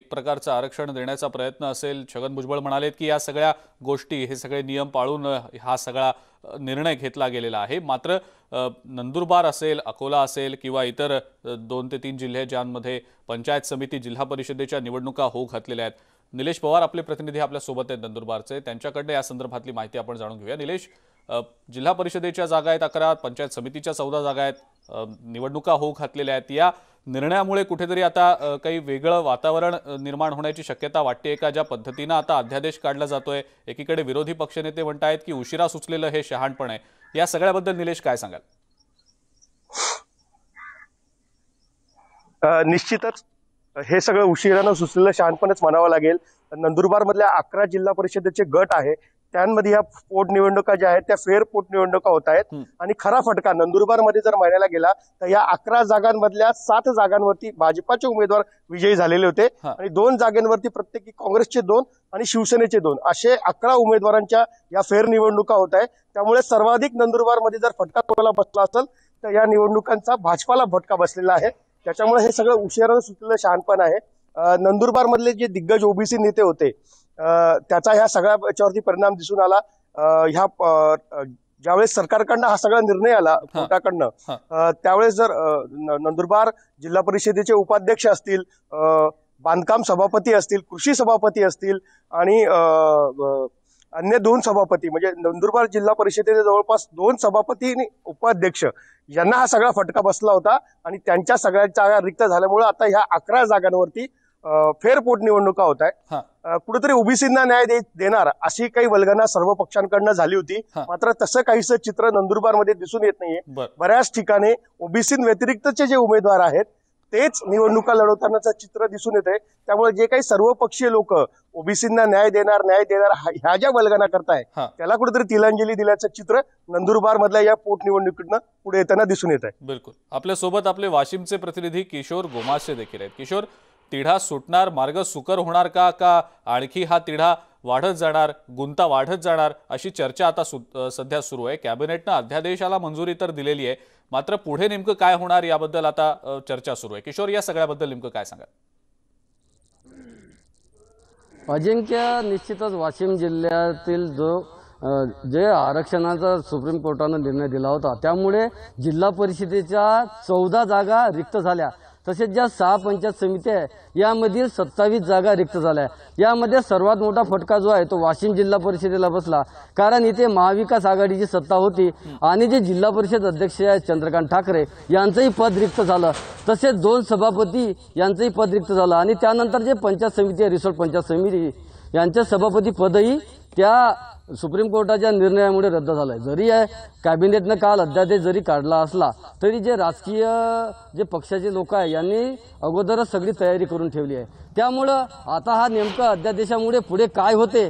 एक प्रकारचं आरक्षण देण्याचा प्रयत्न असेल। छगन भुजबळ म्हणालेत की या सगळ्या गोष्टी हे सगळे नियम पाळून हा सगळा निर्णय घेतला गेलेला आहे। मात्र नंदुरबार असेल, अकोला असेल किंवा इतर 2 ते 3 जिल्हे ज्यांमध्ये पंचायत समिती जिल्हा परिषदेच्या निवडणुका होऊ घातलेल्या आहेत। निलेश पवार आपले प्रतिनिधी आपल्या सोबत आहेत नंदुरबारचे, त्यांच्याकडे या संदर्भातली माहिती आपण जाणून घेऊया। निलेश, जिल्हा परिषदेच्या जागा आहेत 11, पंचायत समितीच्या 14 जागा आहेत, निवडणुका होऊ घातलेल्या आहेत। या निर्णयामुळे कुठेतरी आता काही वेगळं वातावरण निर्माण होण्याची शक्यता वाटते का? ज्या पद्धतीने आता अध्यादेश काढला जातोय, एकीकडे विरोधी पक्षनेते म्हणतायत की उशिरा सुचलेलं हे शहाणपण आहे, या सगळ्याबद्दल निलेश काय सांगाल? निश्चितच हे सगळं उशिरानं सुचलेलं शहाणपणच म्हणावं लागेल। नंदुरबार मधल्या 11 जिल्हा परिषदेचे गट आहे, त्यांमध्ये ह्या पोटनिवडणुका ज्या आहेत त्या फेर पोटनिवडणुका होत आहेत। आणि खरा फटका नंदुरबार मध्ये जर म्हणायला गेला तर या 11 जागांमधल्या 7 जागांवरती भाजपाचे उमेदवार विजयी झालेले होते आणि 2 जागांवरती प्रत्येकी काँग्रेसचे 2 आणि शिवसेनेचे 2 असे 11 उमेदवारांच्या या फेर निवडणुका होत आहेत। त्यामुळे सर्वाधिक नंदुरबार मध्ये जर फटका कोणाला बसला असेल तर या निवडणुकांचा भाजपाला फटका बसलेला आहे। त्याच्यामुळे हे सगळं उशिरानं सुचलेलं शहाणपण आहे। नंदुरबार मधले जे दिग्गज ओबीसी नेते होते त्याचा ह्या सगळ्याच्यावरती परिणाम दिसून आला। ह्या ज्यावेळेस सरकारकडनं हा सगळा निर्णय आला कोर्टाकडनं, त्यावेळेस जर नंदुरबार जिल्हा परिषदेचे उपाध्यक्ष असतील, बांधकाम सभापती असतील, कृषी सभापती असतील आणि अन्य 2 सभापती म्हणजे नंदुरबार जिल्हा परिषदेचे जवळपास 2 सभापती आणि उपाध्यक्ष यांना हा सगळा फटका बसला होता आणि त्यांच्या सगळ्या जागा रिक्त झाल्यामुळे आता ह्या 11 जागांवरती फेर पोटनिवडणुका होत आहे। कुठेतरी ओबीसींना न्याय देणार अशी काही वल्गना सर्व पक्षांकडनं झाली होती, मात्र तसं काहीसं चित्र नंदुरबार मध्ये दिसून येत नाहीये। बऱ्याच ठिकाणी ओबीसी व्यतिरिक्तचे जे उमेदवार आहेत तेच निवडणुका लढवतानाचं चित्र दिसून येते। त्यामुळे जे काही सर्वपक्षीय लोक ओबीसींना न्याय देणार ह्या ज्या वल्गना करताय त्याला कुठेतरी तिलांजली दिल्याचं चित्र नंदुरबार मधल्या या पोटनिवडणुकीतनं पुढे येताना दिसून येत आहे। बिलकुल, आपल्या सोबत आपले वाशिमचे प्रतिनिधी किशोर गोमासे देखील आहेत। किशोर, तिढा सुटणार, मार्ग सुकर होणार का आणखी हा तिढा वाढत जाणार, गुंता वाढत जाणार अशी चर्चा आता सध्या सुरू आहे। कॅबिनेटनं अध्यादेशाला मंजुरी तर दिलेली आहे, मात्र पुढे नेमकं काय होणार याबद्दल आता चर्चा सुरू आहे। किशोर, या सगळ्याबद्दल नेमकं काय सांगाल? अजिंक्य, निश्चितच वाशिम जिल्ह्यातील जे आरक्षणाचा सुप्रीम कोर्टानं निर्णय दिला होता त्यामुळे जिल्हा परिषदेच्या 14 जागा रिक्त झाल्या, तसेच ज्या 6 पंचायत समित्या आहे यामधील 27 जागा रिक्त झाल्या। यामध्ये सर्वात मोठा फटका जो आहे तो वाशिम जिल्हा परिषदेला बसला, कारण इथे महाविकास आघाडीची सत्ता होती आणि जे जिल्हा परिषद अध्यक्ष आहेत चंद्रकांत ठाकरे यांचंही पद रिक्त झालं, तसेच 2 सभापती यांचंही पद रिक्त झालं आणि त्यानंतर जे पंचायत समिती आहे रिसोड पंचायत समिती यांचे सभापती पदही त्या सुप्रीम कोर्टाच्या निर्णयामुळे रद्द झालंय। जरी कॅबिनेटनं काल अध्यादेश जरी काढला असला तरी जे राजकीय जे पक्षाचे लोक आहे यांनी अगोदरच सगळी तयारी करून ठेवली आहे। त्यामुळं आता हा नेमका अध्यादेशामुळे पुढे काय होते